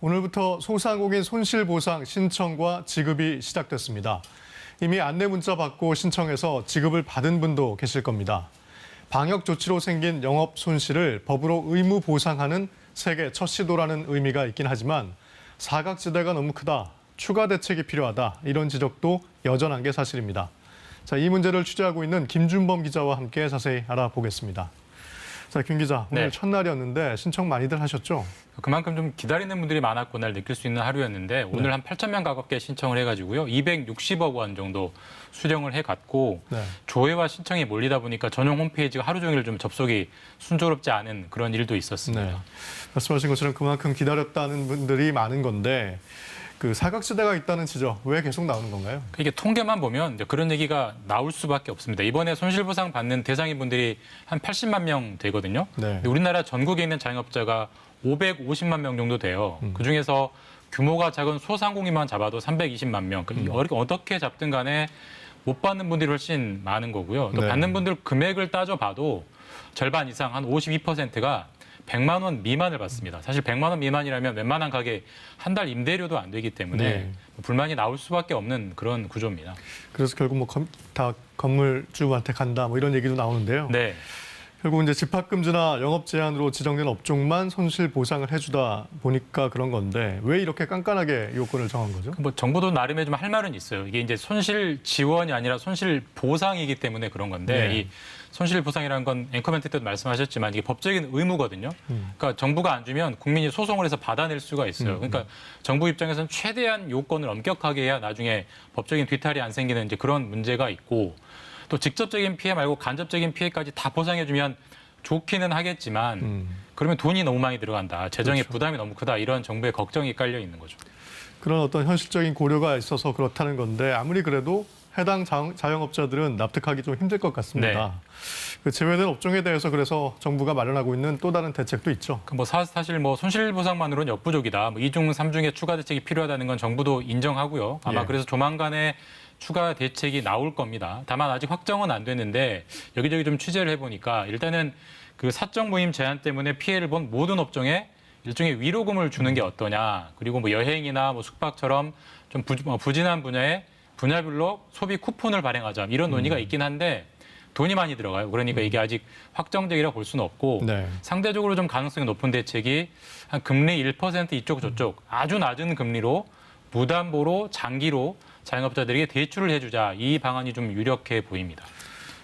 오늘부터 소상공인 손실보상 신청과 지급이 시작됐습니다. 이미 안내 문자 받고 신청해서 지급을 받은 분도 계실 겁니다. 방역 조치로 생긴 영업 손실을 법으로 의무 보상하는 세계 첫 시도라는 의미가 있긴 하지만 사각지대가 너무 크다, 추가 대책이 필요하다 이런 지적도 여전한 게 사실입니다. 자, 이 문제를 취재하고 있는 김준범 기자와 함께 자세히 알아보겠습니다. 자, 김 기자, 오늘 첫날이었는데 신청 많이들 하셨죠? 그만큼 좀 기다리는 분들이 많았구나를 느낄 수 있는 하루였는데 오늘 한 8,000명 가깝게 신청을 해가지고요. 260억 원 정도 수령을 해갔고 조회와 신청이 몰리다 보니까 전용 홈페이지가 하루 종일 좀 접속이 순조롭지 않은 그런 일도 있었습니다. 네. 말씀하신 것처럼 그만큼 기다렸다는 분들이 많은 건데 그 사각지대가 있다는 지적 왜 계속 나오는 건가요? 이게 통계만 보면 이제 그런 얘기가 나올 수밖에 없습니다. 이번에 손실보상 받는 대상인 분들이 한 80만 명 되거든요. 근데 우리나라 전국에 있는 자영업자가 550만 명 정도 돼요. 그중에서 규모가 작은 소상공인만 잡아도 320만 명. 어떻게 잡든 간에 못 받는 분들이 훨씬 많은 거고요. 또 받는 분들 금액을 따져봐도 절반 이상 한 52%가 100만 원 미만을 받습니다. 사실 100만 원 미만이라면 웬만한 가게 한 달 임대료도 안 되기 때문에 불만이 나올 수밖에 없는 그런 구조입니다. 그래서 결국 뭐 다 건물주한테 간다 뭐 이런 얘기도 나오는데요. 결국 이제 집합금지나 영업 제한으로 지정된 업종만 손실 보상을 해주다 보니까 그런 건데 왜 이렇게 깐깐하게 요건을 정한 거죠? 뭐 정부도 나름의 좀 할 말은 있어요. 이게 이제 손실 지원이 아니라 손실 보상이기 때문에 그런 건데 이 손실 보상이라는 건 앵커멘트 때도 말씀하셨지만 이게 법적인 의무거든요. 그러니까 정부가 안 주면 국민이 소송을 해서 받아낼 수가 있어요. 그러니까 정부 입장에서는 최대한 요건을 엄격하게 해야 나중에 법적인 뒤탈이 안 생기는 이제 그런 문제가 있고 또 직접적인 피해 말고 간접적인 피해까지 다 보상해주면 좋기는 하겠지만 그러면 돈이 너무 많이 들어간다. 재정의 부담이 너무 크다. 이런 정부의 걱정이 깔려 있는 거죠. 그런 어떤 현실적인 고려가 있어서 그렇다는 건데 아무리 그래도 해당 자영업자들은 납득하기 좀 힘들 것 같습니다. 그 제외된 업종에 대해서 그래서 정부가 마련하고 있는 또 다른 대책도 있죠. 사실 손실보상만으로는 역부족이다. 2중, 3중의 추가 대책이 필요하다는 건 정부도 인정하고요. 아마 그래서 조만간에 추가 대책이 나올 겁니다. 다만 아직 확정은 안 됐는데 여기저기 좀 취재를 해보니까 일단은 그 사적 모임 제한 때문에 피해를 본 모든 업종에 일종의 위로금을 주는 게 어떠냐. 그리고 뭐 여행이나 뭐 숙박처럼 좀 부진한 분야에 분야별로 소비 쿠폰을 발행하자. 이런 논의가 있긴 한데 돈이 많이 들어가요. 그러니까 이게 아직 확정적이라 볼 수는 없고 상대적으로 좀 가능성이 높은 대책이 한 금리 1% 이쪽 저쪽 아주 낮은 금리로 무담보로 장기로 자영업자들에게 대출을 해주자. 이 방안이 좀 유력해 보입니다.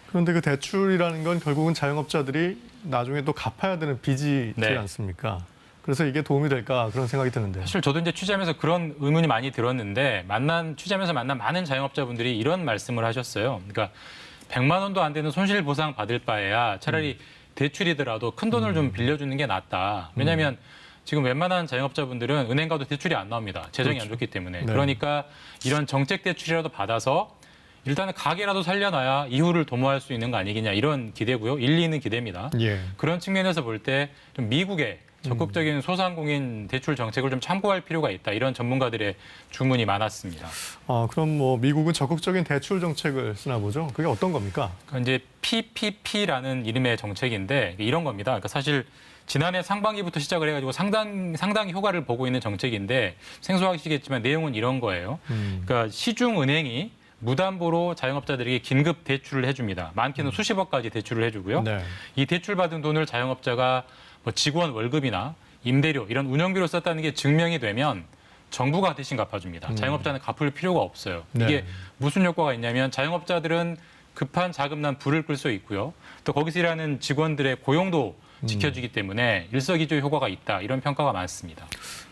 그런데 그 대출이라는 건 결국은 자영업자들이 나중에 또 갚아야 되는 빚이지 않습니까? 그래서 이게 도움이 될까 그런 생각이 드는데요. 사실 저도 이제 취재하면서 그런 의문이 많이 들었는데 취재하면서 만난 많은 자영업자분들이 이런 말씀을 하셨어요. 그러니까 100만 원도 안 되는 손실 보상 받을 바에야 차라리 대출이더라도 큰 돈을 좀 빌려주는 게 낫다. 왜냐하면 지금 웬만한 자영업자분들은 은행 가도 대출이 안 나옵니다. 재정이 안 좋기 때문에. 그러니까 이런 정책 대출이라도 받아서 일단은 가게라도 살려놔야 이후를 도모할 수 있는 거 아니겠냐 이런 기대고요. 일리 있는 기대입니다. 그런 측면에서 볼 때 좀 미국의 적극적인 소상공인 대출 정책을 좀 참고할 필요가 있다. 이런 전문가들의 주문이 많았습니다. 그럼 뭐 미국은 적극적인 대출 정책을 쓰나 보죠? 그게 어떤 겁니까? 이제 PPP라는 이름의 정책인데 이런 겁니다. 그러니까 사실 지난해 상반기부터 시작을 해가지고 상당히 효과를 보고 있는 정책인데 생소하시겠지만 내용은 이런 거예요. 그러니까 시중은행이 무담보로 자영업자들에게 긴급 대출을 해줍니다. 많게는 수십억까지 대출을 해주고요. 이 대출받은 돈을 자영업자가 뭐 직원 월급이나 임대료 이런 운영비로 썼다는 게 증명이 되면 정부가 대신 갚아줍니다. 자영업자는 갚을 필요가 없어요. 이게 무슨 효과가 있냐면 자영업자들은 급한 자금난 불을 끌 수 있고요. 또 거기서 일하는 직원들의 고용도 지켜주기 때문에 일석이조의 효과가 있다. 이런 평가가 많습니다.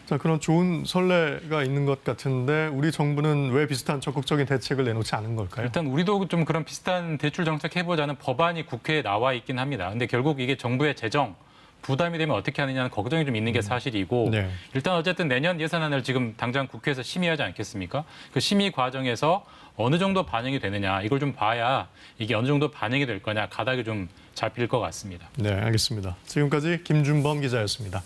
자, 그런 좋은 선례가 있는 것 같은데 우리 정부는 왜 비슷한 적극적인 대책을 내놓지 않은 걸까요? 일단 우리도 좀 그런 비슷한 대출 정책 해보자는 법안이 국회에 나와 있긴 합니다. 근데 결국 이게 정부의 재정 부담이 되면 어떻게 하느냐는 걱정이 좀 있는 게 사실이고 일단 어쨌든 내년 예산안을 지금 당장 국회에서 심의하지 않겠습니까? 그 심의 과정에서 어느 정도 반영이 되느냐 이걸 좀 봐야 이게 어느 정도 반영이 될 거냐 가닥이 좀 잡힐 것 같습니다. 네, 알겠습니다. 지금까지 김준범 기자였습니다.